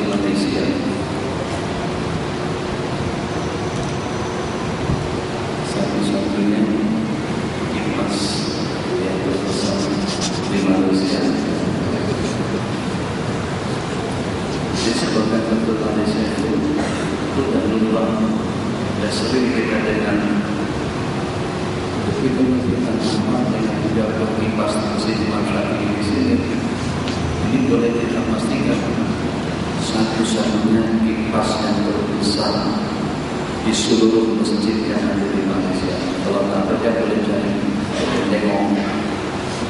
Malaysia. Satu-satunya kipas yang terbesar di Malaysia. Disebabkan betul Malaysia itu dan lubang dan sering kita dengan begitu kita sama dengan beberapa kipas masih dimanfaatkan di sini. Ini boleh kita pastikan satu-satunya kipas yang terbesar di seluruh masjid yang ada di Malaysia. Kalau tak kerja boleh cari tengok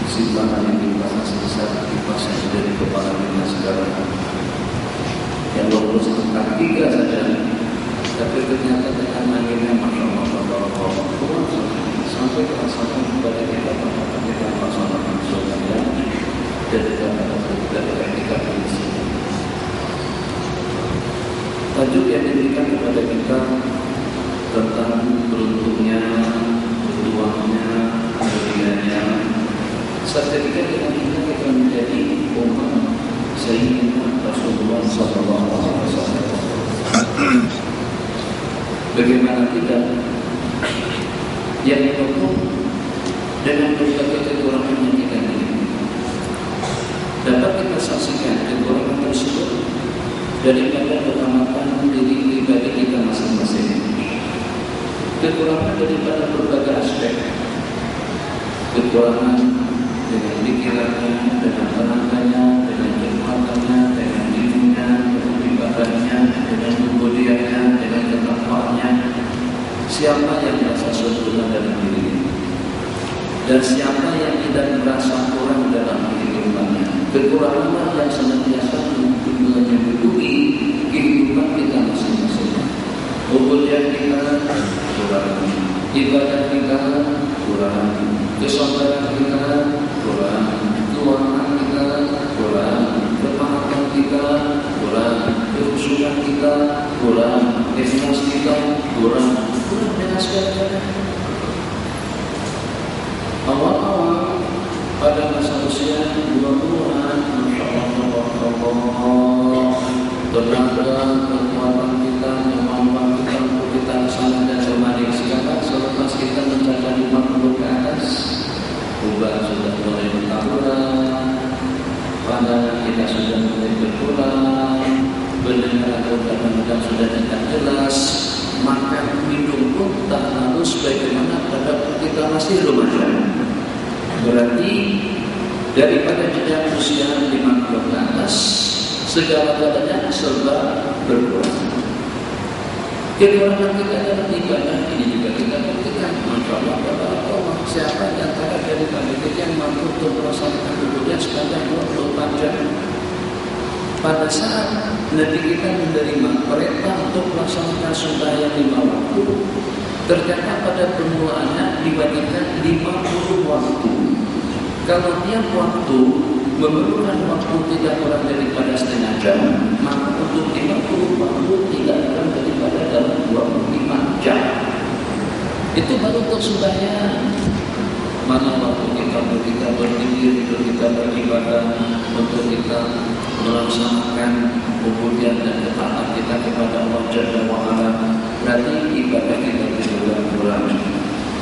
simpanan yang kipas sebesar kipas yang ada di kepala kita sekarang. Yang 20 3 saja, tapi ternyata dengan anginnya Masya Allah sampai kerasakan kepada kita melaksanakan sholatnya dan kita di sini. Tajuk yang diberikan kepada kita tentang beruntungnya, berjuangnya, kemudiannya. Sertifikat dengan kita menjadi umat Sayyidina Rasulullah SAW. Bagaimana kita yang menurut dengan berbagai kekurangan yang kita miliki dapat kita saksikan kekurangan tersebut daripada pengamatan diri pribadi kita masing-masing. Kekurangan daripada berbagai aspek. Kekurangan dengan pikirannya, dengan tenaganya, dengan kekuatannya, dengan ilmunya, dengan ibadahnya, dengan kemudiannya, dengan ketakwaannya. Siapa yang merasa sempurna dalam dirinya dan siapa yang tidak merasa kurang dalam kehidupannya. Kekurangan yang senantiasa menyebutui kehidupan kita masing-masing. Kemudian kita kurang, ibadah kita kurang, kesabaran kita kurang, keuangan kita kurang, kepahatan kita kurang, kehusuan kita kurang, ikhlas kita kurang dengan segala. Awal-awal pada masa usia 20-an, Masya Allah, tenaga, kekuatan kita, kemampuan kita untuk kita salah dan kembali. Sekarang selepas kita mencapai 50 ke atas, ubah sudah mulai berkurang, pandangan kita sudah mulai berkurang, pendengaran kita sudah tidak jelas, maka minum pun tak harus bagaimana pada kita masih remaja. Berarti daripada jenjang usia 50 ke atas, segala-galanya serba berkurang. Kekurangan kita dalam ibadah ini juga kita buktikan. Masya Allah, siapa di antara dari kami yang mampu untuk melaksanakan ibadahnya sepanjang 24 jam? Pada saat Nabi kita menerima perintah untuk melaksanakan sembahyang 5 waktu, ternyata pada permulaannya dibagikan 50 waktu. Kalau tiap waktu memerlukan waktu tidak kurang daripada setengah jam, maka untuk 50 waktu tidak kurang daripada dalam 25 jam. Itu baru untuk sembahyang. Mana waktu kita berpikir, untuk kita beribadah, untuk kita melaksanakan kemudian dan ketaatan kita kepada Allah Jalla wa'ala. Berarti ibadah kita juga kurang.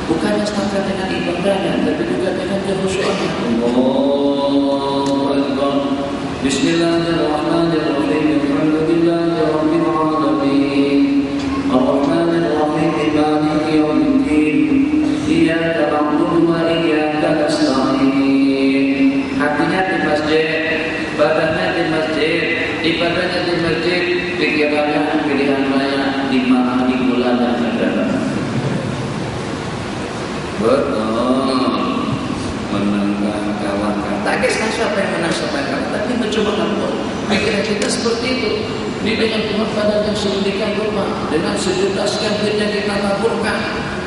Bukannya setakat dengan ibadahnya, tapi juga dengan kehusuannya. Allahu Akbar. Bismillahirrahmanirrahim. Alhamdulillahirabbil alamin. Ar-Rahmanir-Rahim. Maliki yaumiddin. Iyyaka na'budu wa iyyaka nasta'in. Hatinya di masjid, badannya di masjid, ibadahnya di masjid, pikirannya pilihan raya di malam di bulan dan negara. Betul, menangkan kawan. Tak kisah siapa yang menang siapa yang kalah, tapi mencoba kawan. Pikiran kita seperti itu. Ini dengan pengorbanan yang sedemikian rupa, dengan sejuta sekian duit yang kita taburkan,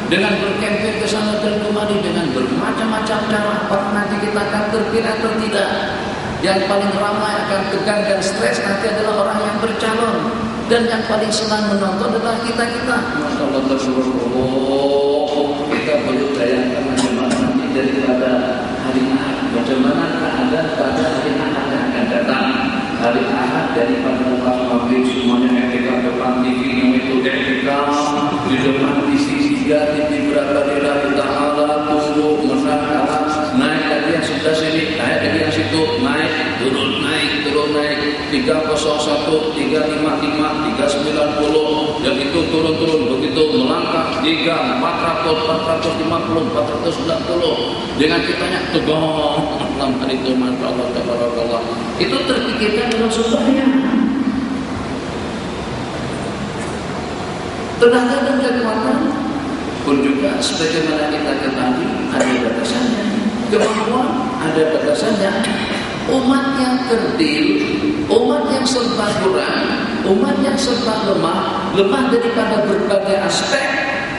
dengan berkempen ke sana dan kemari, dengan bermacam-macam cara. Apakah nanti kita akan terpilih atau tidak? Yang paling ramai akan tegang dan stres nanti adalah orang yang bercalon, dan yang paling senang menonton adalah kita-kita. Masya Allah, kita perlu bayangkan bagaimana nanti daripada hari Ahad, bagaimana keadaan pada hari Ahad yang akan datang. hari Ahad daripada lepas maghrib semuanya etika depan TV itu etika di depan TV 3 TV berapa lillahi ta'ala tunggu menang kalah naik lagi yang sebelah sini naik lagi yang situ naik turun 301 355 390 yang itu turun begitu melangkah 3 400 450 490 dengan kitanya tegong dalam hari itu masya Allah tabarakallah itu terpikirkan dalam sunnahnya tenaga dan kekuatan pun juga sebagaimana kita ketahui ada batasannya kemampuan ada batasannya umat yang kerdil umat yang serba kurang umat yang serba lemah daripada berbagai aspek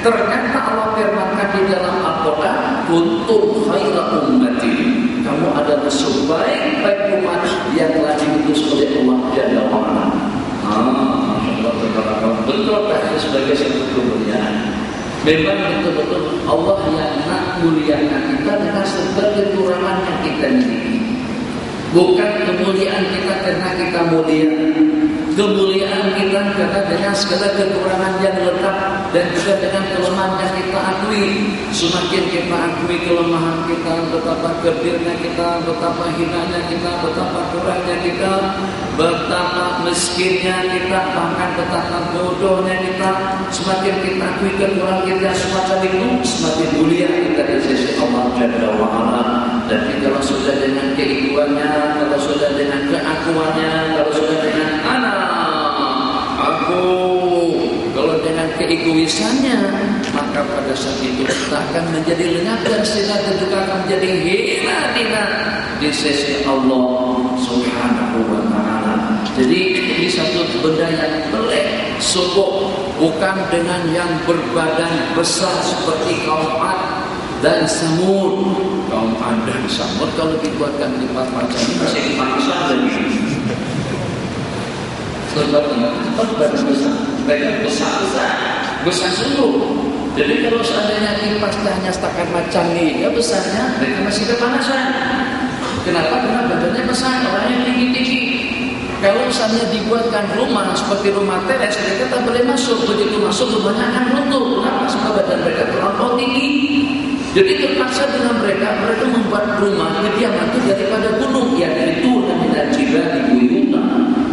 ternyata Allah firmankan di dalam Al-Quran kuntum khaira ummati kamu adalah sebaik-baik umat yang telah diutus oleh Allah Jalla wa'ala betul tak sebagai satu kemuliaan memang betul-betul Allah yang nak muliakan kita dengan segala kekurangan yang kita miliki bukan kemuliaan kita karena kita mulia kemuliaan kita karena dengan segala kekurangan yang lengkap dan juga dengan kelemahan yang kita akui semakin kita akui kelemahan kita betapa kerdilnya kita betapa hinanya kita betapa kurangnya kita betapa miskinnya kita bahkan betapa bodohnya kita semakin kita akui kekurangan kita semacam itu semakin mulia kita di sisi Allah Jalla wa'ala dan kalau sudah dengan keibuannya kalau sudah dengan keakuannya kalau sudah dengan aku kalau dengan keegoisannya maka pada saat itu kita akan menjadi lenyap dan sehingga juga akan menjadi hina di sisi Allah Subhanahu wa ta'ala. Jadi ini satu benda yang pelik sungguh bukan dengan yang berbadan besar seperti kaum Ad dan Samud. Kaum Ad dan Samud kalau dibuatkan di macam ini masih dipaksa lagi. Sebabnya badan besar, mereka besar sungguh. Jadi kalau seandainya kipasnya hanya setakat macam ini, ya besarnya mereka masih kepanasan. Kenapa? Karena badannya besar, orangnya tinggi-tinggi. Kalau misalnya dibuatkan rumah seperti rumah teres, mereka tak boleh masuk. Begitu masuk rumahnya akan runtuh. Kenapa? Sebab badan mereka terlampau tinggi. Jadi terpaksa dengan mereka membuat rumah kediaman itu daripada gunung, ya dari Tuhan dan Jibril di Buyuta.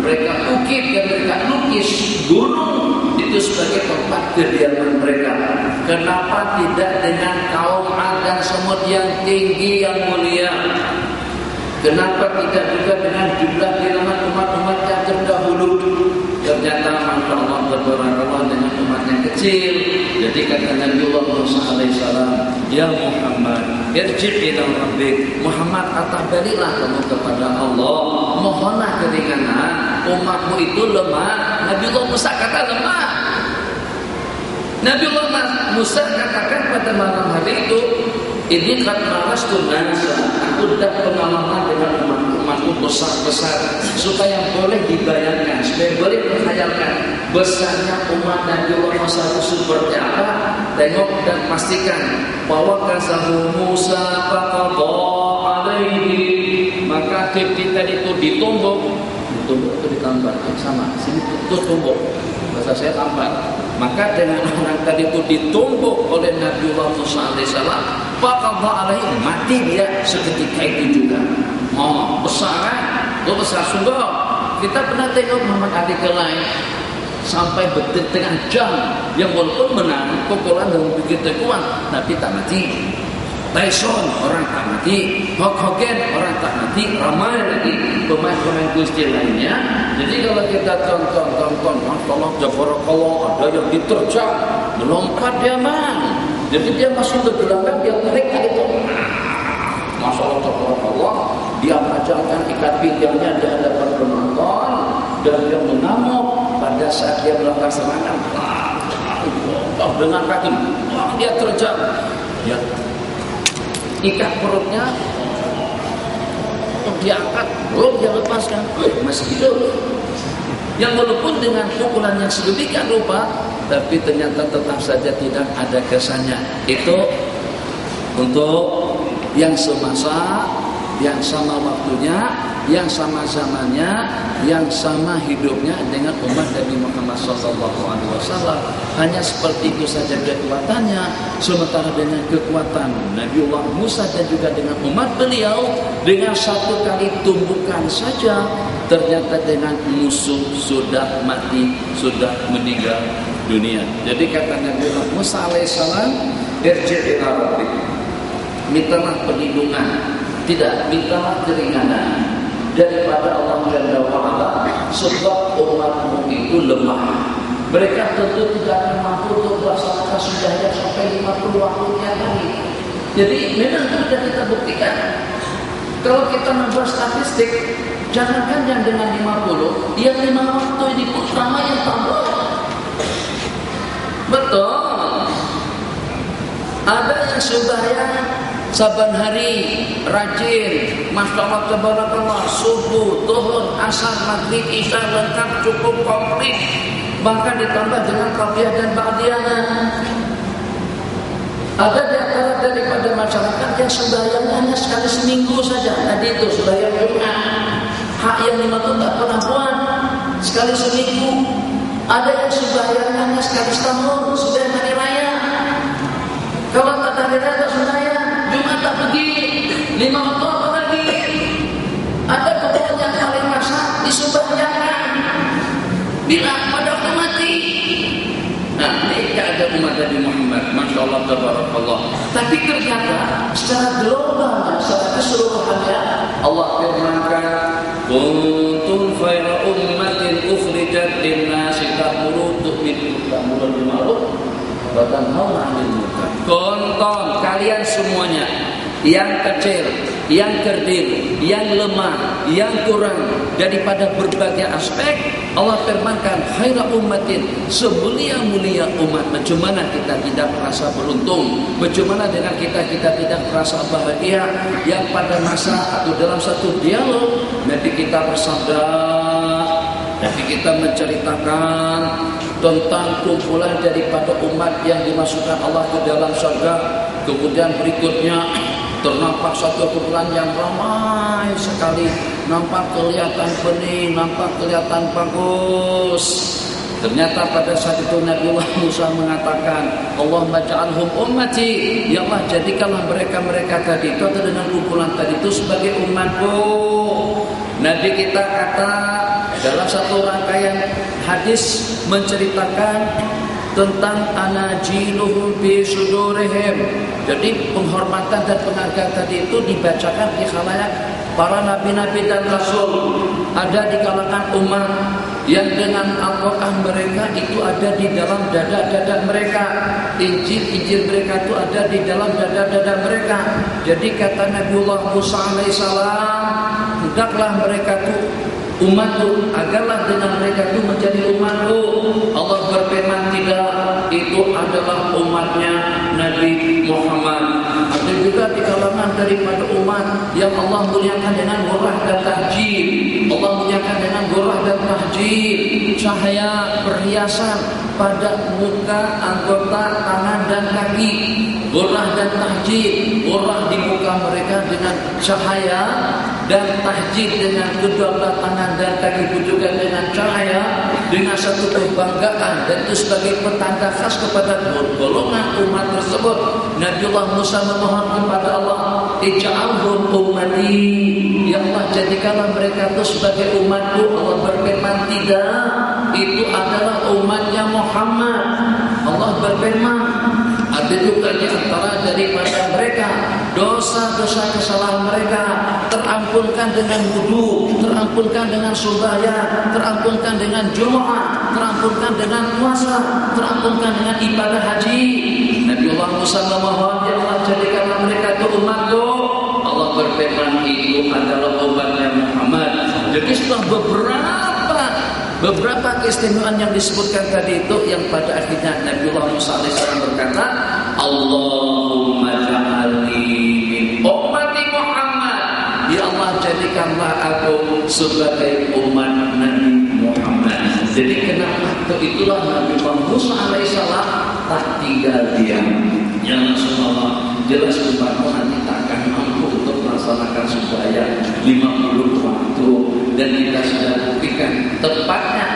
Mereka ukit dan mereka lukis gunung itu sebagai tempat kediaman mereka. Kenapa tidak dengan kaum Ad dan Samud yang tinggi yang mulia? Kenapa tidak juga dengan jumlah bilangan umat-umat yang terdahulu? Ternyata Masya Allah berbarakallah dengan umat yang kecil. Jadi kata Nabi Musa alaihissalam, ya Muhammad, irji' ila rabbik. Muhammad baliklah kamu kepada Allah, mohonlah keringanan. Umatmu itu lemah. Nabi Musa kata lemah. Nabi Musa katakan pada malam hari itu, ini kan malas tuh aku sudah pengalaman dengan umatku besar-besar supaya boleh dibayangkan, supaya boleh menghayalkan besarnya umat Nabi Musa itu seperti apa. Tengok dan pastikan bahwa kasahu Musa faqadha alaihi, maka kita itu ditumbuk itu ditambah sama sini itu tumbuk bahasa saya tambah. Maka dengan orang tadi itu ditumbuk oleh Nabi Musa alaihissalam, faqadha alaihi, mati dia seketika itu juga. Besar kan? Itu besar sungguh. Kita pernah tengok Muhammad Ali lain sampai bertengah jam yang walaupun menang pukulan dan begitu kuat tapi tak mati. Tyson orang tak mati, Hulk Hogan orang tak mati, ramai lagi pemain-pemain gusti lainnya. Jadi kalau kita tonton, Allah Jabarakallah, ada yang diterjang, melompat dia man. Jadi dia masuk ke gelanggang, dia tarik itu. Masya Allah Jabarakallah, dia mengajarkan ikat pinggangnya di hadapan penonton dan dia mengamuk pada saat dia melakukan serangan. Dengan kaki, dia terjang. Ya. Ikat perutnya diangkat, dia lepaskan, masih hidup. Yang walaupun dengan pukulan yang sedemikian rupa, tapi ternyata tetap saja tidak ada kesannya. Itu untuk yang semasa, yang sama waktunya, yang sama zamannya, yang sama hidupnya dengan umat Nabi Muhammad SAW. Hanya seperti itu saja kekuatannya. Sementara dengan kekuatan Nabiullah Musa dan juga dengan umat beliau, dengan satu kali tumbukan saja, ternyata dengan musuh sudah mati, sudah meninggal dunia. Jadi kata Nabiullah Musa alaihissalam, irji' ila rabbik, mintalah perlindungan, tidak mintalah keringanan daripada Allah Jalla wa'ala, sebab umatmu itu lemah. Mereka tentu tidak akan mampu untuk melaksanakan sujudnya sampai 50 waktunya tadi. Jadi memang sudah kita buktikan. Kalau kita nambah statistik, jangankan yang dengan 50, yang 5 waktu ini pun sama yang tambah. Betul. Ada yang sembahyang saban hari rajin, masya Allah tabarakallah, subuh, zuhur, asar, maghrib, isya lengkap, cukup komplit, bahkan ditambah dengan qabliyah dan ba'diyahnya. Ada di antara daripada masyarakat yang sembahyangnya hanya sekali seminggu saja. Tadi itu sembahyang Jumat, hak yang 5 itu tak pernah buat, sekali seminggu. Ada yang sembahyangnya hanya sekali setahun, sudah hari raya. Kalau tak hari raya tak sembahyang, Jumat tak pergi, 5 waktu apa lagi? Ada kebun yang paling masak disembahyangkan bila pada waktu mati. Nah, ini ada umat Nabi Muhammad, masya Allah tabarakallah. Tapi ternyata secara global, secara keseluruhannya, Allah firmankan, kuntum khayra ummatin ukhrijat lin-nasi ta'muruna bil ma'ruf wa tanhauna 'anil munkar. Konton kalian semuanya, yang kecil, yang kerdil, yang lemah, yang kurang, daripada berbagai aspek, Allah firmankan khaira ummatin, semulia-mulia umat. Bagaimana kita tidak merasa beruntung? Bagaimana dengan kita tidak merasa bahagia? Yang pada masa atau dalam satu dialog Nabi kita bersabda, Nabi kita menceritakan tentang kumpulan daripada umat yang dimasukkan Allah ke dalam surga. Kemudian berikutnya ternampak satu kumpulan yang ramai sekali, nampak kelihatan bening, nampak kelihatan bagus. Ternyata pada saat itu Nabiullah Musa mengatakan, Allahumma ja'alhum ummati, ya Allah jadikanlah mereka tadi itu atau dengan kumpulan tadi itu sebagai umatku. Nabi kita kata dalam satu rangkaian hadis menceritakan tentang anajiluhum bi sudurihim. Jadi penghormatan dan penghargaan tadi itu dibacakan di khalayak para nabi-nabi dan rasul. Ada di kalangan umat yang dengan Al-Quran mereka itu ada di dalam dada-dada mereka, Injil mereka itu ada di dalam dada-dada mereka. Jadi kata Nabiullah Musa alaihissalam, hendaklah mereka itu umatku, agarlah dengan mereka itu menjadi umatku. Allah berfirman, tidak, itu adalah umatnya Nabi Muhammad. Ada juga di kalangan daripada umat yang Allah muliakan dengan ghurrah dan tahjil. Allah muliakan dengan ghurrah dan tahjil, cahaya perhiasan pada muka, anggota, tangan dan kaki. Ghurrah dan tahjil, ghurrah di muka mereka dengan cahaya, dan tahjil dengan kedua belah tangan dan kaki juga dengan cahaya, dengan satu kebanggaan, dan itu sebagai petanda khas kepada golongan umat tersebut. Nabiullah Musa memohon kepada Allah, ij'alhum ummati, ya Allah jadikanlah mereka itu sebagai umatku. Allah berfirman, tidak, itu adalah umatnya Muhammad. Allah berfirman, ada juga di antara daripada mereka dosa-dosa kesalahan mereka terampunkan dengan wudu, terampunkan dengan sembahyang, terampunkan dengan Jumat, terampunkan dengan puasa, terampunkan dengan ibadah haji. Nabiullah Musa memohon, ya Allah jadikanlah mereka itu umatku. Allah berfirman, itu adalah umatnya Muhammad. Jadi setelah beberapa keistimewaan yang disebutkan tadi itu, yang pada akhirnya Nabiullah Musa alaihissalam berkata, Allahumma ja'alni min ummati Muhammad, ya Allah jadikanlah aku sebagai umat Nabi Muhammad. Jadi kenapa itulah Nabiullah Musa alaihissalam tak tinggal diam. Ya Rasulullah, jelas umatmu nanti tak akan mampu untuk melaksanakan sembahyang 50 waktu, dan kita sudah buktikan tepatnya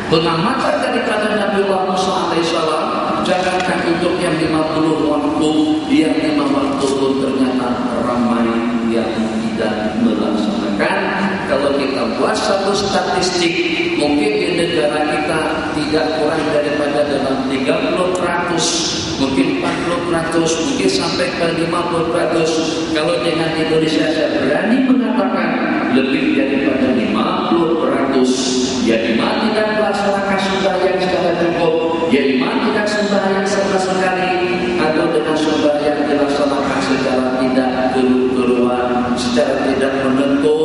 pengamatan daripada Nabi Muhammad SAW. Jangankan untuk yang 50 waktu, yang 5 waktu pun ternyata ramai yang tidak melaksanakan. Kalau kita buat satu statistik, mungkin di negara kita tidak kurang daripada dalam 30%, mungkin 40%, mungkin sampai ke 50%. Kalau dengan Indonesia saya berani mengatakan lebih daripada 50%. Ya di mana tidak melaksanakan sembahyang secara cukup, ya di mana tidak sembahyang sama sekali, atau dengan sembahyang dilaksanakan secara tidak keruan, secara tidak menentu,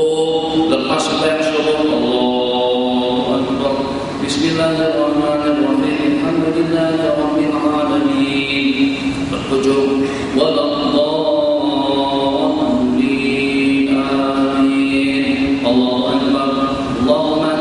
lepas sembahyang subuh Allahu Akbar, Bismillahirrahmanirrahim, Alhamdulillahirabbil alamin, berujung walladhdallin, amin, Allahu Akbar, Allahumma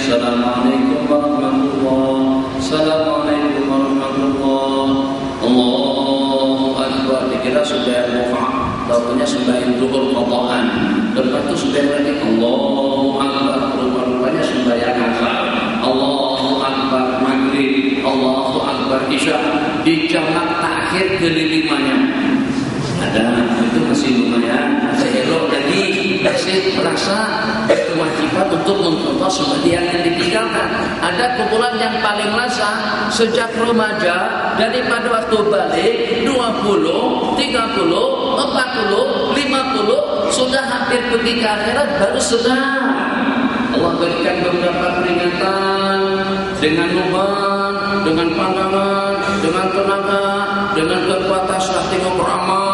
Assalamualaikum warahmatullahi wabarakatuh. Assalamualaikum warahmatullahi wabarakatuh. Allahu Akbar. Dikira sudah mufa, tahunya sembahyang zuhur qadaan. Lepas itu sembahyang lagi Allahu Akbar. Rupanya sembahyang asar. Allahu Akbar maghrib. Allahu Akbar isya. Di jamak takhir kelilimannya ada, itu masih lumayan, masih elok, jadi masih merasa kewajiban untuk mencontoh sembahyang yang ditinggalkan. Ada kumpulan yang paling rasa sejak remaja, daripada waktu balik 20, 30, 40, 50 sudah hampir pergi ke akhirat baru sedar. Allah berikan beberapa peringatan dengan luban, dengan pandangan, dengan tenaga, dengan kekuatan setelah tengok ramai.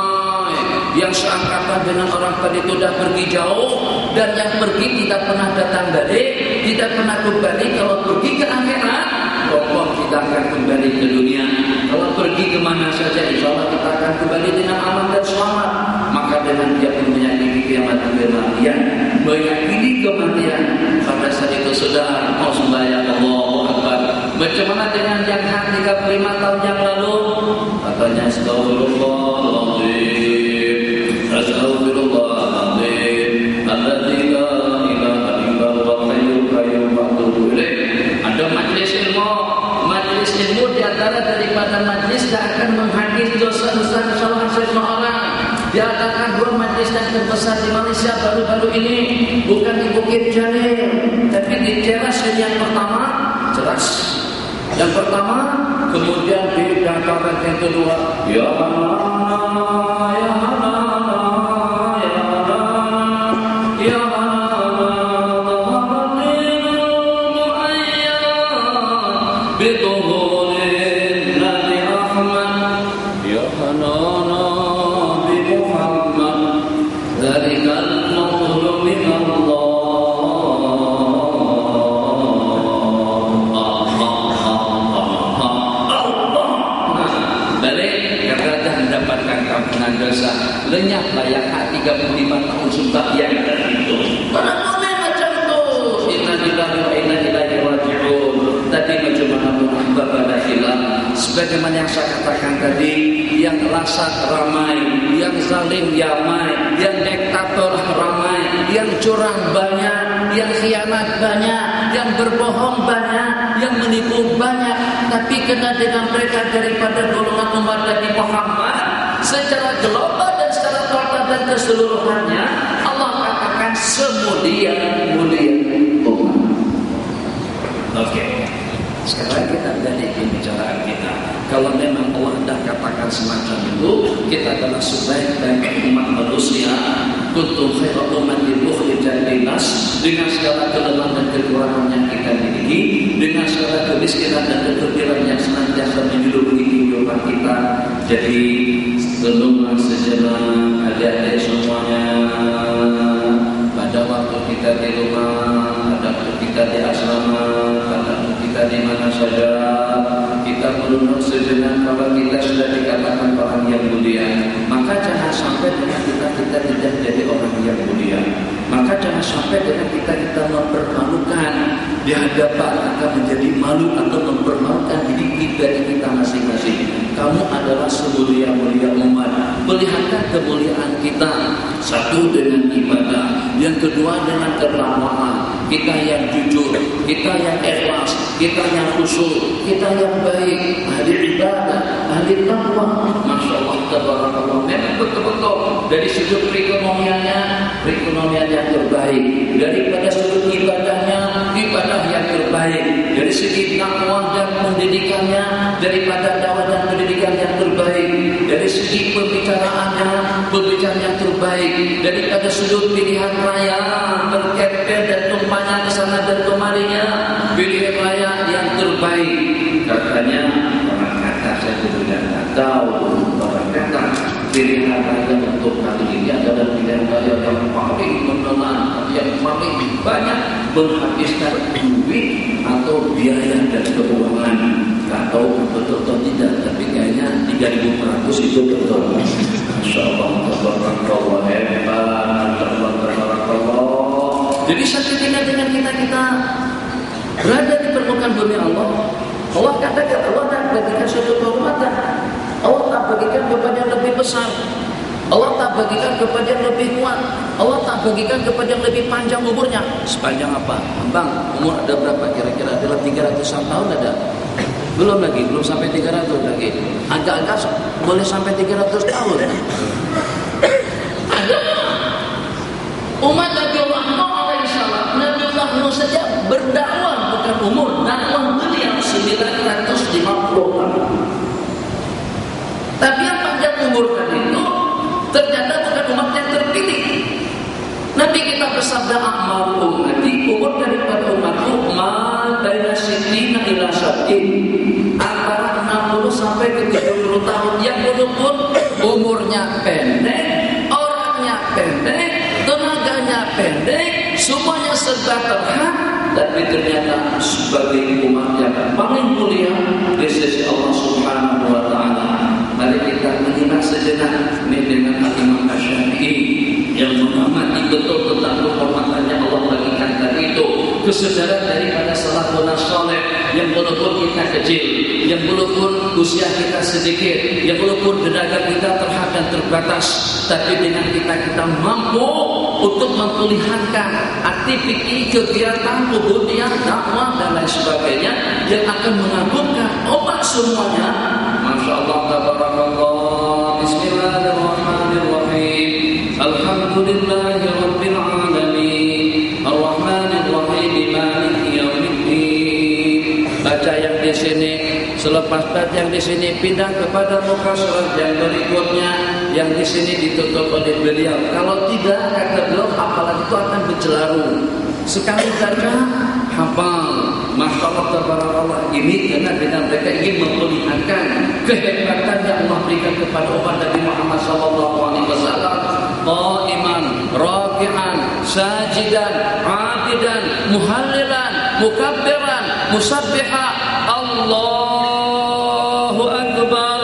Yang seangkatan dengan orang tadi itu sudah pergi jauh, dan yang pergi tidak pernah datang balik, tidak pernah kembali. Kalau pergi ke akhirat, pokok kita akan kembali ke dunia. Kalau pergi kemana saja, insya Allah kita akan kembali dengan aman dan selamat. Maka dengan dia pun meyakini kiamat dan kematian, meyakini kematian, pada saat itu sudah mau sembahyang Allahu Akbar. Bagaimana dengan yang 35 tahun yang lalu? Katanya astagfirullahaladzim, astagfirullahaladzim, alladzi la ilaha illa huwal hayyul qayyum wa atubu ilaih. Ada majlis ilmu di antara daripada majlis yang akan menghakis dosa-dosa kesalahan seseorang. Diadakan 2 majlis yang terbesar di Malaysia baru-baru ini, bukan di Bukit Jalil, tapi di teras yang pertama jelas. Yang pertama, kemudian di dataran yang kedua, ya Allah, ya Allah, ya Allah, ya Allah, bituhulin Nabi Ahmad, ya Hanana bi Muhammad, dzarikal mawlud min Allah. Dosa lenyap layak 35 tahun sembahyang itu. Mana boleh macam tu? Inna lillahi wa inna ilaihi raji'un. Tadi macam mana pada hilang. Sebagaimana yang saya katakan tadi, yang lasat ramai, yang zalim ramai, yang diktator ramai, yang curang banyak, yang khianat banyak, yang berbohong banyak, yang menipu banyak. Tapi kena dengan mereka daripada golongan umat Nabi Muhammad secara global dan secara total dan keseluruhannya, Allah katakan semulia-mulia umat. Oke. Sekarang kita balik pembicaraan kita. Kalau memang Allah dah katakan semacam itu, kita adalah sebaik-baik umat manusia. Kuntum khairu ummatin ukhrijat linnas, dengan segala kelemahan dan kekurangan yang kita miliki, dengan segala kemiskinan dan keterpiran yang senantiasa menyeluruhi kehidupan kita. Jadi renunglah sejenak adik-adik semuanya, pada waktu kita di rumah, pada waktu kita di asrama, pada waktu kita di mana saja, kita merenung sejenak kalau kita sudah dikatakan orang yang mulia. Maka jangan sampai dengan kita tidak jadi orang yang mulia. Maka jangan sampai dengan kita mempermalukan di hadapan, akan menjadi malu atau mempermalukan diri pribadi kita masing-masing. Kamu adalah semulia-mulia umat. Perlihatkan kemuliaan kita. Satu dengan ibadah, yang kedua dengan ketakwaan. Kita yang jujur, kita yang ikhlas, kita yang khusyuk, kita yang baik, ahli ibadah, ahli takwa. Masya Allah, tabarakallah. Memang betul-betul dari sudut perekonomian yang terbaik, daripada sudut ibadahnya, ibadah yang terbaik, dari segi takwa dan pendidikannya, daripada dakwah dan pendidikan yang terbaik, dari segi pembicaraannya, pembicaraan yang terbaik, daripada sudut pilihan raya, berkempen dan tumpahnya ke sana dan kemarinya, pilihan raya yang terbaik. Katanya orang kata, saya tidak tahu, orang kata pilihan raya untuk kali ini adalah pilihan raya yang paling menelan, yang paling banyak menghabiskan duit atau biaya dan keuangan. Tak tahu betul atau tidak, tapi kayaknya 3.400 itu betul. Masya Allah, tabarakallah, hebat, tabarakallah. Jadi seketika dengan kita berada di permukaan bumi Allah, Allah katakan, Allah tak bagikan suatu kehormatan, Allah tak bagikan kepada yang lebih besar, Allah tak bagikan kepada yang lebih kuat, Allah tak bagikan kepada yang lebih panjang umurnya. Sepanjang apa? Bang, umur ada berapa kira-kira? Adalah 300-an tahun ada? Belum lagi, belum sampai 300 lagi. Agak-agak boleh sampai 300 tahun. Umat Nabi Allah Nuh alaihissalam, Nabi Allah Nuh saja berdakwah bukan umur, dakwah beliau 950 tahun. Tapi yang panjang umur tadi itu ternyata bukan umat yang terpilih. Nabi kita bersabda, "A'mal ummati", umur daripada umatku ma baina sittina ila sab'in, antara 60 sampai ke 70 tahun. Yang walaupun umurnya pendek, orangnya pendek, tenaganya pendek, semuanya serba terhad, tapi ternyata sebagai umat yang paling mulia di sisi Allah Subhanahu wa taala. Mari kita menyimak sejenak ini dengan Imam Asy-Syafi'i yang mengamati betul tentang kehormatannya Allah bagikan tadi itu, kesadaran daripada salafun saleh yang walaupun kita kecil, yang walaupun usia kita sedikit, yang walaupun tenaga kita terhad dan terbatas, tapi dengan kita mampu untuk memperlihatkan aktiviti kegiatan kemudian dakwah dan lain sebagainya yang akan mengagumkan umat semuanya. Masya Allah, tabarakallah. Bismillahirrahmanirrahim. Alhamdulillahi rabbil alamin. Ar-Rahmanir Rahim, Maliki yaumiddin. Baca yang di sini, selepas baca yang di sini pindah kepada muka surat yang berikutnya, yang di sini ditutup oleh beliau. Kalau tidak, kata beliau, hafalan itu akan bercelarung. Sekali baca, hafal. Masya Allah, tabarakallah. Ini karena dengan mereka ingin memperlihatkan kehebatan yang Allah berikan kepada umat Nabi Muhammad SAW. Qa'iman, raki'an, sajidan, abidan, muhallilan, mukabbiran, musabbiha, Allahu Akbar.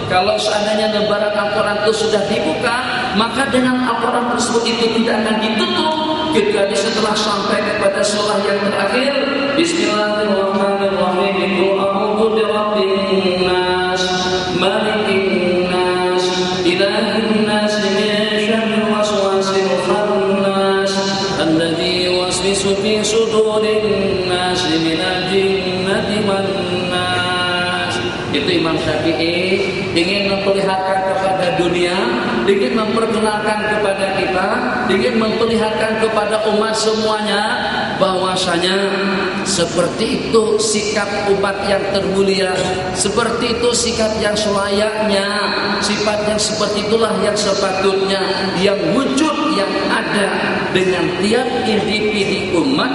Kalau seandainya lembaran Al-Quran itu sudah dibuka, maka dengan Al-Quran tersebut itu tidak akan ditutup kecuali setelah sampai kepada surah yang terakhir. Bismillahirrahmanirrahim. Qul a'udzu birabbin nas, malikin nas, ilahin nas, min syarril waswasil khannas, alladzi yuwaswisu fi sudurin nas, minal jinnati wan nas. Itu Imam Syafi'i ingin memperlihatkan kepada dunia, ingin memperkenalkan kepada kita, ingin memperlihatkan kepada umat semuanya bahwasanya seperti itu sikap umat yang termulia, seperti itu sikap yang selayaknya, sifat yang seperti itulah yang sepatutnya, yang wujud yang ada dengan tiap individu umat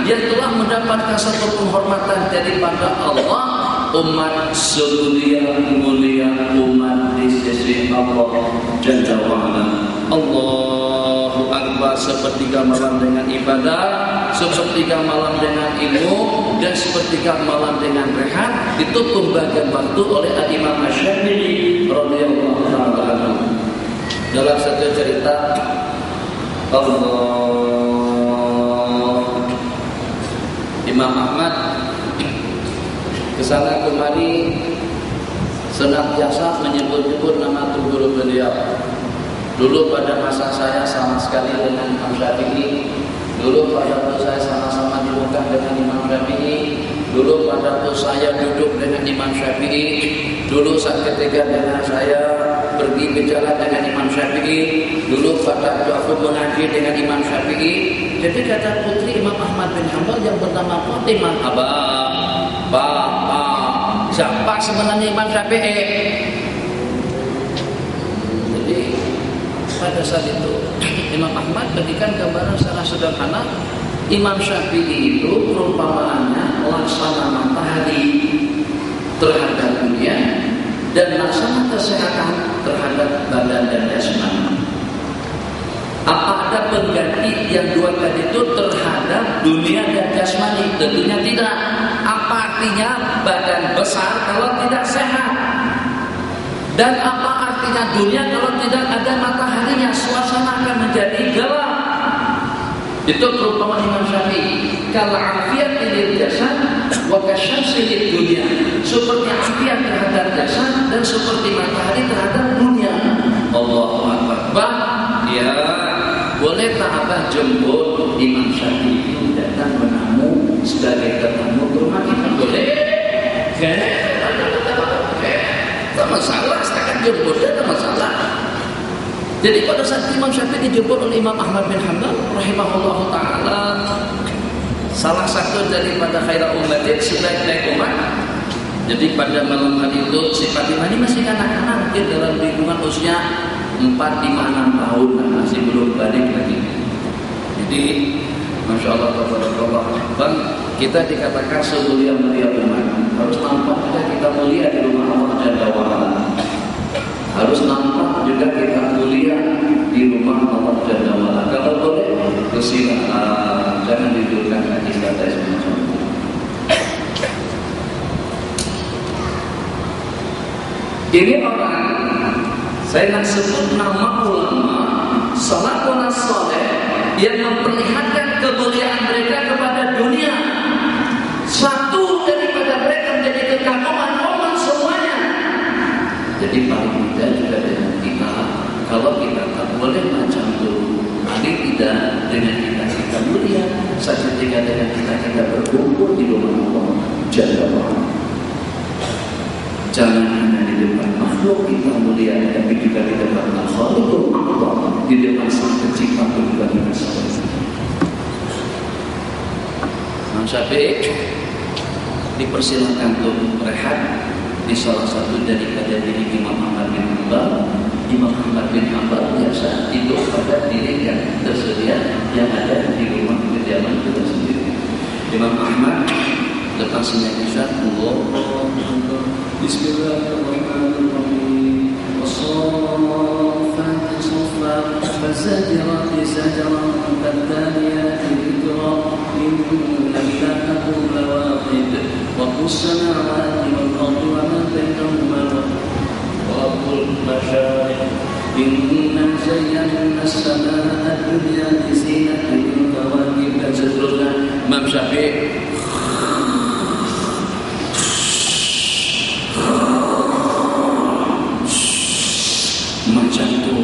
yang telah mendapatkan satu penghormatan daripada Allah. Umat semulia-mulia umat di sisi Allah Jalla wa'ala. Allahu Akbar. Sepertiga malam dengan ibadah, sepertiga malam dengan ilmu, dan sepertiga malam dengan rehat. Itu pembagian waktu oleh Imam Asy-Syafi'i radhiyallahu ta'ala anhu. Dalam satu cerita, Imam Ahmad kesana kemari senantiasa menyebut-nyebut nama guru beliau. Dulu pada masa saya sama sekali dengan Imam Syafi'i. Dulu pada waktu saya sama-sama di Mekah dengan Imam Syafi'i. Dulu pada waktu saya duduk dengan Imam Syafi'i. Dulu saat ketika dengan saya pergi bicara dengan Imam Syafi'i. Dulu pada waktu aku mengaji dengan Imam Syafi'i. Jadi kata putri Imam Ahmad bin Hanbal yang bernama Fatimah, siapa sebenarnya Imam Syafi'i? Jadi pada saat itu Imam Ahmad berikan gambaran secara sederhana, Imam Syafi'i itu perumpamaannya laksana matahari terhadap dunia dan laksana kesehatan terhadap badan dan jasmani. Apa ada pengganti yang dua tadi itu terhadap dunia dan jasmani? Tentunya tidak. Apa artinya badan besar kalau tidak sehat? Dan apa artinya dunia kalau tidak ada mataharinya? Suasana akan menjadi gelap. Itu perumpamaan Imam Syafi'i. Kal afiyat lil jasad wa kasyamsi lid dunya. Seperti afiat terhadap jasad dan seperti matahari terhadap dunia. Allahu Akbar. Ya, boleh tak Abah jemput Imam Syafi'i itu datang menamu sebagai tetamu ke rumah kita? Boleh? Tak masalah, setakat jemput tak masalah. Jadi pada saat Imam Syafi'i dijemput oleh Imam Ahmad bin Hanbal rahimahullah ta'ala, salah satu daripada khairul umatin, sebaik-baik umat. Jadi pada malam hari itu si Fatimah ini masih anak-anak, mungkin dalam lingkungan usia 4, 5, 6 tahun, masih belum balik lagi. Jadi Masya Allah, tabarakallah. Bang, kita dikatakan semulia-mulia umat, harus nampak juga kita mulia di rumah Allah Jalla wa'ala. Harus nampak juga kita mulia di rumah Allah Jalla wa'ala. Kalau boleh, bersilakan, jangan didudukkan hadis kata semua. Ini orang, saya nak sebut nama ulama salafun saleh yang memperlihatkan kemuliaan mereka kepada dunia. Satu daripada mereka menjadi kekaguman orang semuanya. Jadi paling tidak juga dengan kita, kalau kita tak boleh macam itu, paling tidak dengan kita mulia. Seketika dengan kita berkumpul di rumah Allah Jalla wa'ala. Jangan hanya di depan makhluk kita mulia, tapi juga di depan Khaliqul Allah, di depan Sang Pencipta juga kita sama. Imam Syafi'i dipersilakan untuk berehat di salah satu daripada diri Imam Ahmad bin Hanbal. Imam Ahmad bin Hanbal biasa tidur pada diri yang tersedia yang ada di rumah kediaman kita sendiri. Imam Ahmad lepas menyakisah Allah Bismillahirrahmanirrahim Wassafati saffa Fazajirati zajran Kaddaniyati dhikra Inna ilahakum lawahid Rabbus samawati wal ardi wa ma bainahuma Rabbul masyariq Inna zayyana as-samaa'a ad-dunya bi zinatil kawakib. Dan seterusnya. Imam Syafi'i macam itu.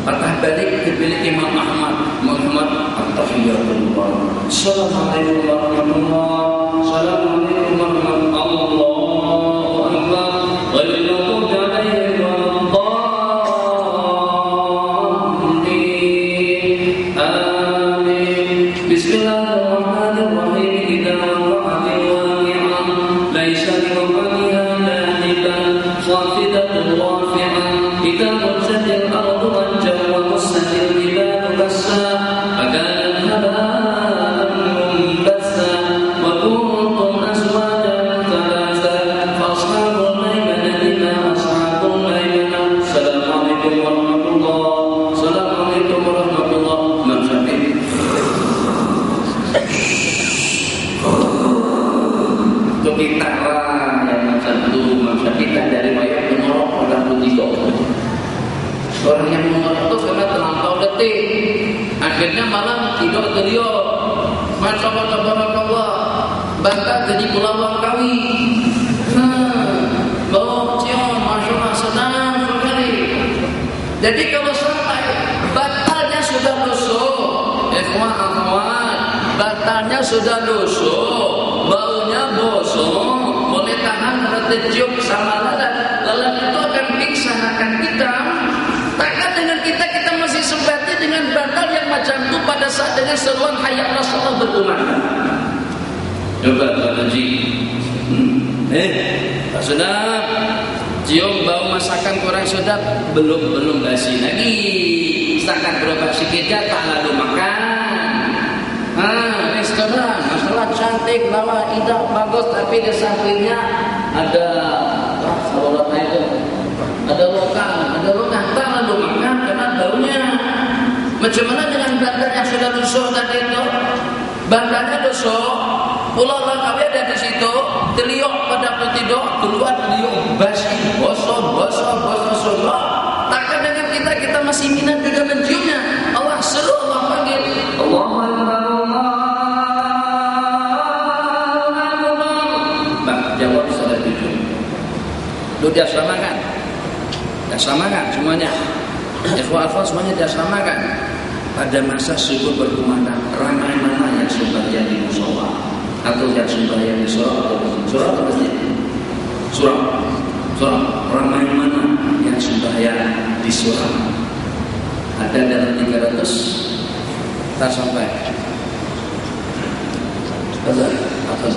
Patah balik ke bilik Imam Ahmad. Muhammad at-tahiyyatullah. Assalamualaikum warahmatullahi wabarakatuh. Allahu akbar. Walillahul alaihim waladhdallin. Amin. Bismillahirrahmanirrahim. Idza waqa'atil waqi'ah laisa liwaqa'iha nadibah khafidatur rafi'ah. Idza muzzatil ardu majjan wa mussatil jibalu bassa fakanat haba'an munbassa wa kuntum azwajan thalatha fa ashabul maimanati ma ashabul maimanah. Assalamualaikum warahmatullahi. Assalamualaikum warahmatullahi. Imam Syafi'i untuk kita lah yang macam itu. Imam Syafi'i dari riwayat menolong pada tiga. Orang yang menolak itu karena terlampau detik, akhirnya malam tidur beliau. Masya Allah, tabarakallah, bantah jadi pulau Langkawi. Jadi kalau sampai batalnya sudah lusuh, ikhwan akhwat, batalnya sudah lusuh, baunya bosong, boleh tahan berarti cium sama lalat itu akan pingsan, akan hitam. Takkan dengan kita masih sempati dengan batal yang macam itu pada saat dengan seruan hayya Rasulullah berkumandang. Coba Pak Haji, Pak Sudap, cium bau masakan kurang sedap, belum basi lagi. Setakat berobat sikitnya tak lalu makan. Restoran, masalah cantik, lawa, indah, bagus, tapi di sampingnya ada lokal, tak lalu makan karena baunya. Macam mana dengan bandar yang sudah lusuh tadi itu? Bandarnya lusuh, pulau lengkapnya ada di situ, teliuk pada petido, keluar teliuk basi, bosok semua. Takkan dengan kita masih minat juga menciumnya. Allah seru, Allah panggil, Allahu Akbar, jawab salah tujuh. Lu dia samakan semuanya. Ikhwan semuanya dia samakan. Pada masa subuh berkumandang, ramai mana yang sembahyang di mushola atau yang sembahyang di surau atau masjid? Surau. Ramai mana yang sembahyang di surau? Ada dalam 300 tak sampai. Atas